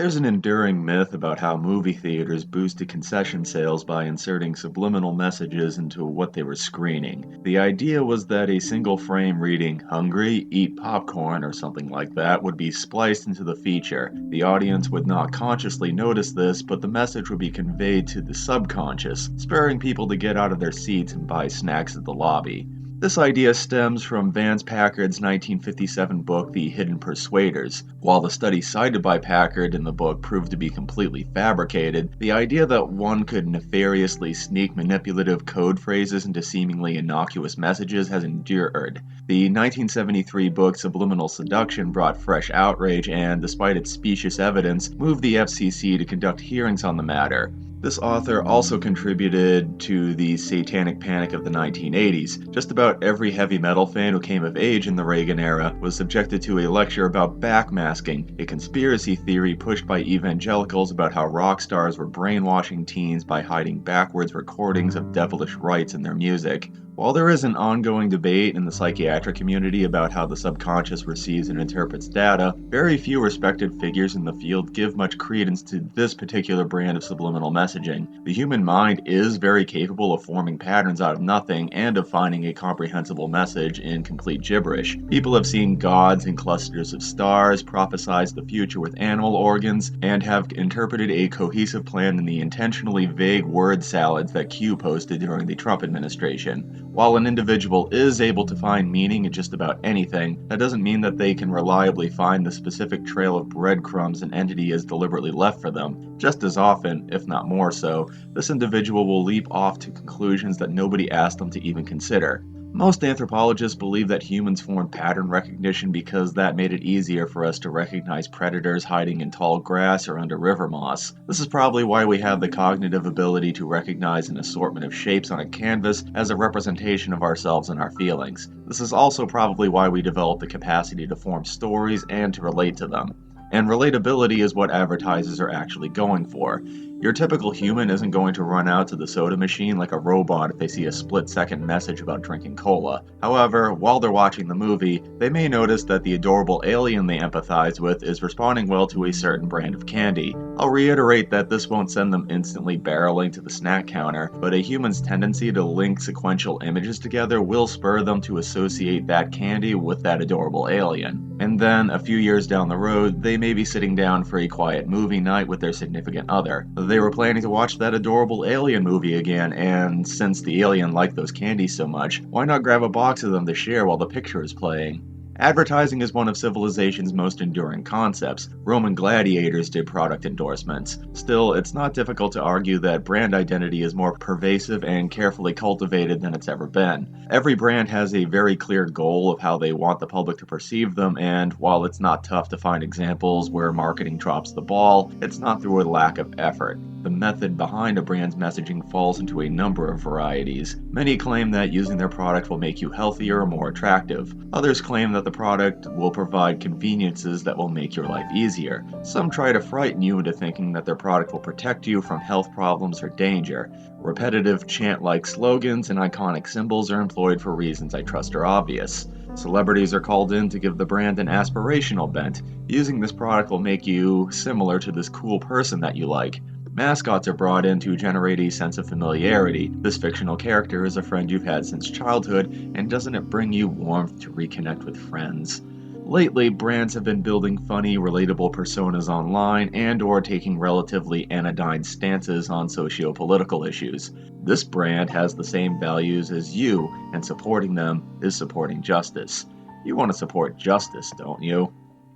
There's an enduring myth about how movie theaters boosted concession sales by inserting subliminal messages into what they were screening. The idea was that a single frame reading, "Hungry? Eat popcorn," or something like that, would be spliced into the feature. The audience would not consciously notice this, but the message would be conveyed to the subconscious, spurring people to get out of their seats and buy snacks at the lobby. This idea stems from Vance Packard's 1957 book, The Hidden Persuaders. While the study cited by Packard in the book proved to be completely fabricated, the idea that one could nefariously sneak manipulative code phrases into seemingly innocuous messages has endured. The 1973 book Subliminal Seduction brought fresh outrage and, despite its specious evidence, moved the FCC to conduct hearings on the matter. This author also contributed to the satanic panic of the 1980s. Just about every heavy metal fan who came of age in the Reagan era was subjected to a lecture about backmasking, a conspiracy theory pushed by evangelicals about how rock stars were brainwashing teens by hiding backwards recordings of devilish rites in their music. While there is an ongoing debate in the psychiatric community about how the subconscious receives and interprets data, very few respected figures in the field give much credence to this particular brand of subliminal messaging. The human mind is very capable of forming patterns out of nothing and of finding a comprehensible message in complete gibberish. People have seen gods in clusters of stars, prophesized the future with animal organs, and have interpreted a cohesive plan in the intentionally vague word salads that Q posted during the Trump administration. While an individual is able to find meaning in just about anything, that doesn't mean that they can reliably find the specific trail of breadcrumbs an entity has deliberately left for them. Just as often, if not more so, this individual will leap off to conclusions that nobody asked them to even consider. Most anthropologists believe that humans formed pattern recognition because that made it easier for us to recognize predators hiding in tall grass or under river moss. This is probably why we have the cognitive ability to recognize an assortment of shapes on a canvas as a representation of ourselves and our feelings. This is also probably why we developed the capacity to form stories and to relate to them. And relatability is what advertisers are actually going for. Your typical human isn't going to run out to the soda machine like a robot if they see a split-second message about drinking cola. However, while they're watching the movie, they may notice that the adorable alien they empathize with is responding well to a certain brand of candy. I'll reiterate that this won't send them instantly barreling to the snack counter, but a human's tendency to link sequential images together will spur them to associate that candy with that adorable alien. And then, a few years down the road, they may be sitting down for a quiet movie night with their significant other. They were planning to watch that adorable alien movie again, and since the alien liked those candies so much, why not grab a box of them to share while the picture is playing? Advertising is one of civilization's most enduring concepts. Roman gladiators did product endorsements. Still, it's not difficult to argue that brand identity is more pervasive and carefully cultivated than it's ever been. Every brand has a very clear goal of how they want the public to perceive them, and while it's not tough to find examples where marketing drops the ball, it's not through a lack of effort. The method behind a brand's messaging falls into a number of varieties. Many claim that using their product will make you healthier or more attractive. Others claim that the product will provide conveniences that will make your life easier. Some try to frighten you into thinking that their product will protect you from health problems or danger. Repetitive chant-like slogans and iconic symbols are employed for reasons I trust are obvious. Celebrities are called in to give the brand an aspirational bent. Using this product will make you similar to this cool person that you like. Mascots are brought in to generate a sense of familiarity. This fictional character is a friend you've had since childhood, and doesn't it bring you warmth to reconnect with friends? Lately, brands have been building funny, relatable personas online and/or taking relatively anodyne stances on socio-political issues. This brand has the same values as you, and supporting them is supporting justice. You want to support justice, don't you?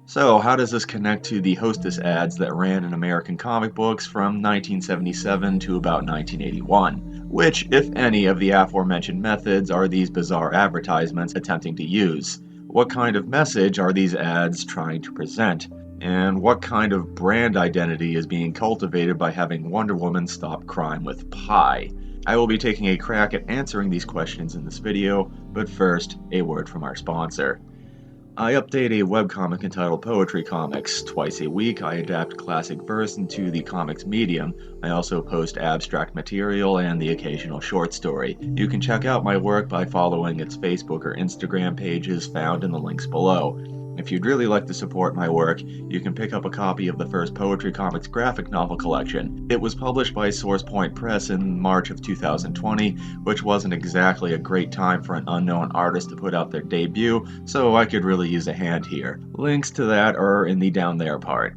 So, how does this connect to the Hostess ads that ran in American comic books from 1977 to about 1981? Which, if any, of the aforementioned methods are these bizarre advertisements attempting to use? What kind of message are these ads trying to present? And what kind of brand identity is being cultivated by having Wonder Woman stop crime with pie? I will be taking a crack at answering these questions in this video, but first, a word from our sponsor. I update a webcomic entitled Poetry Comics. Twice a week, I adapt classic verse into the comics medium. I also post abstract material and the occasional short story. You can check out my work by following its Facebook or Instagram pages found in the links below. If you'd really like to support my work, you can pick up a copy of the first Poetry Comics graphic novel collection. It was published by Source Point Press in March of 2020, which wasn't exactly a great time for an unknown artist to put out their debut, so I could really use a hand here. Links to that are in the down there part.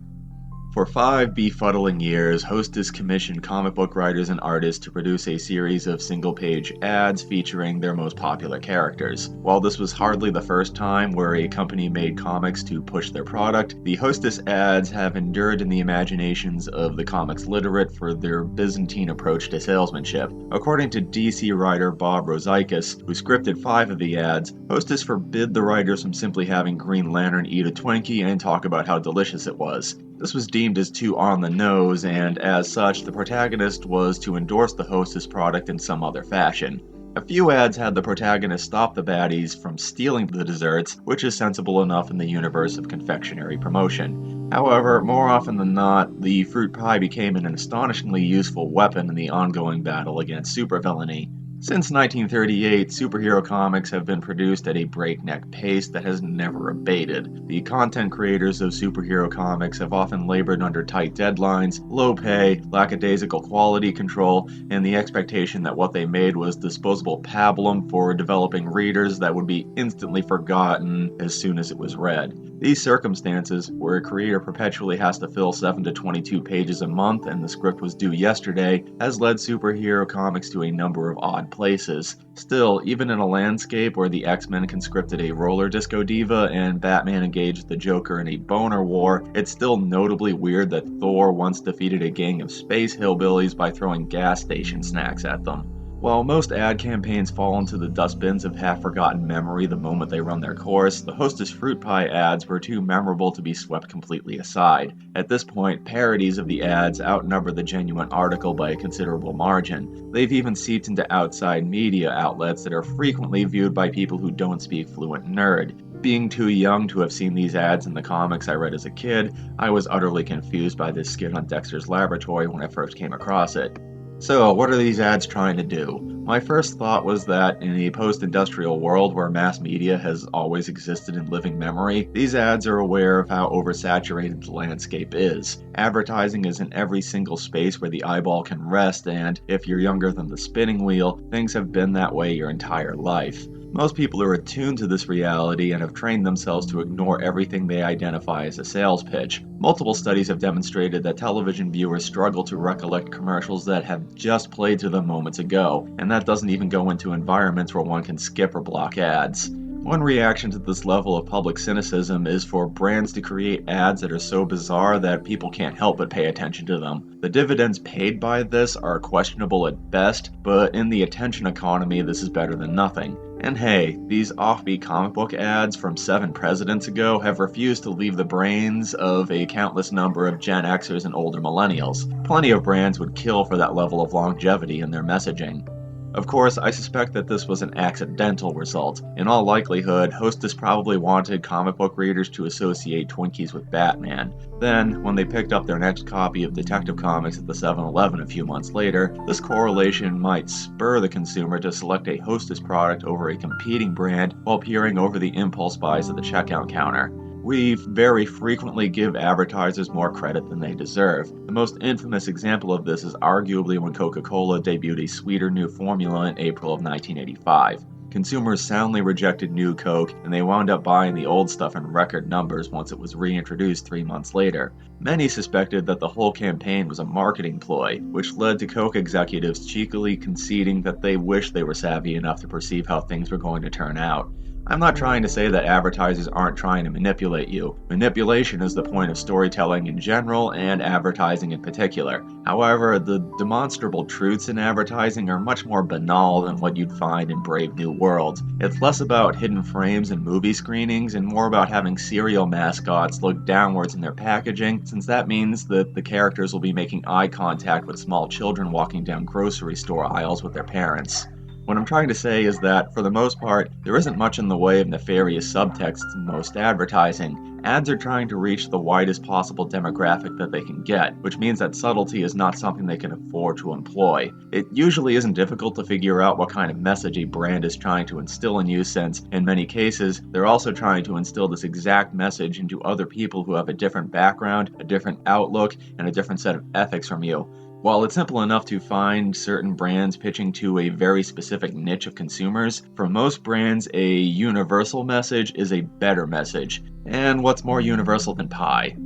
For 5 befuddling years, Hostess commissioned comic book writers and artists to produce a series of single-page ads featuring their most popular characters. While this was hardly the first time where a company made comics to push their product, the Hostess ads have endured in the imaginations of the comics literate for their Byzantine approach to salesmanship. According to DC writer Bob Rozaitis, who scripted 5 of the ads, Hostess forbid the writers from simply having Green Lantern eat a Twinkie and talk about how delicious it was. This was deemed as too on the nose, and as such, the protagonist was to endorse the Hostess product in some other fashion. A few ads had the protagonist stop the baddies from stealing the desserts, which is sensible enough in the universe of confectionery promotion. However, more often than not, the fruit pie became an astonishingly useful weapon in the ongoing battle against supervillainy. Since 1938, superhero comics have been produced at a breakneck pace that has never abated. The content creators of superhero comics have often labored under tight deadlines, low pay, lackadaisical quality control, and the expectation that what they made was disposable pablum for developing readers that would be instantly forgotten as soon as it was read. These circumstances, where a creator perpetually has to fill 7 to 22 pages a month and the script was due yesterday, has led superhero comics to a number of odd places. Still, even in a landscape where the X-Men conscripted a roller disco diva and Batman engaged the Joker in a boner war, it's still notably weird that Thor once defeated a gang of space hillbillies by throwing gas station snacks at them. While most ad campaigns fall into the dustbins of half-forgotten memory the moment they run their course, the Hostess fruit pie ads were too memorable to be swept completely aside. At this point, parodies of the ads outnumber the genuine article by a considerable margin. They've even seeped into outside media outlets that are frequently viewed by people who don't speak fluent nerd. Being too young to have seen these ads in the comics I read as a kid, I was utterly confused by this skit on Dexter's Laboratory when I first came across it. So, what are these ads trying to do? My first thought was that in a post-industrial world where mass media has always existed in living memory, these ads are aware of how oversaturated the landscape is. Advertising is in every single space where the eyeball can rest, and if you're younger than the spinning wheel, things have been that way your entire life. Most people are attuned to this reality and have trained themselves to ignore everything they identify as a sales pitch. Multiple studies have demonstrated that television viewers struggle to recollect commercials that have just played to them moments ago, and that doesn't even go into environments where one can skip or block ads. One reaction to this level of public cynicism is for brands to create ads that are so bizarre that people can't help but pay attention to them. The dividends paid by this are questionable at best, but in the attention economy, this is better than nothing. And hey, these offbeat comic book ads from 7 presidents ago have refused to leave the brains of a countless number of Gen Xers and older millennials. Plenty of brands would kill for that level of longevity in their messaging. Of course, I suspect that this was an accidental result. In all likelihood, Hostess probably wanted comic book readers to associate Twinkies with Batman. Then, when they picked up their next copy of Detective Comics at the 7-Eleven a few months later, this correlation might spur the consumer to select a Hostess product over a competing brand while peering over the impulse buys at the checkout counter. We very frequently give advertisers more credit than they deserve. The most infamous example of this is arguably when Coca-Cola debuted a sweeter new formula in April of 1985. Consumers soundly rejected New Coke, and they wound up buying the old stuff in record numbers once it was reintroduced 3 months later. Many suspected that the whole campaign was a marketing ploy, which led to Coke executives cheekily conceding that they wished they were savvy enough to perceive how things were going to turn out. I'm not trying to say that advertisers aren't trying to manipulate you. Manipulation is the point of storytelling in general and advertising in particular. However, the demonstrable truths in advertising are much more banal than what you'd find in Brave New World. It's less about hidden frames and movie screenings and more about having cereal mascots look downwards in their packaging, since that means that the characters will be making eye contact with small children walking down grocery store aisles with their parents. What I'm trying to say is that, for the most part, there isn't much in the way of nefarious subtexts in most advertising. Ads are trying to reach the widest possible demographic that they can get, which means that subtlety is not something they can afford to employ. It usually isn't difficult to figure out what kind of message a brand is trying to instill in you, since, in many cases, they're also trying to instill this exact message into other people who have a different background, a different outlook, and a different set of ethics from you. While it's simple enough to find certain brands pitching to a very specific niche of consumers, for most brands, a universal message is a better message. And what's more universal than pie?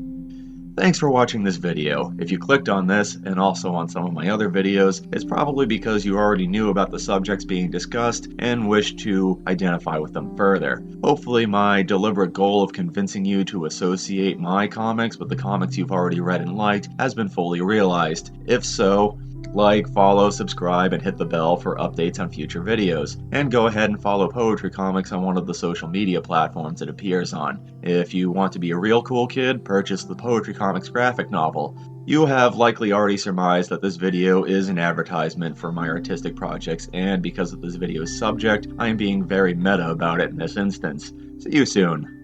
Thanks for watching this video. If you clicked on this, and also on some of my other videos, it's probably because you already knew about the subjects being discussed and wished to identify with them further. Hopefully my deliberate goal of convincing you to associate my comics with the comics you've already read and liked has been fully realized. If so, like, follow, subscribe, and hit the bell for updates on future videos. And go ahead and follow Poetry Comics on one of the social media platforms it appears on. If you want to be a real cool kid, purchase the Poetry Comics graphic novel. You have likely already surmised that this video is an advertisement for my artistic projects, and because of this video's subject, I am being very meta about it in this instance. See you soon.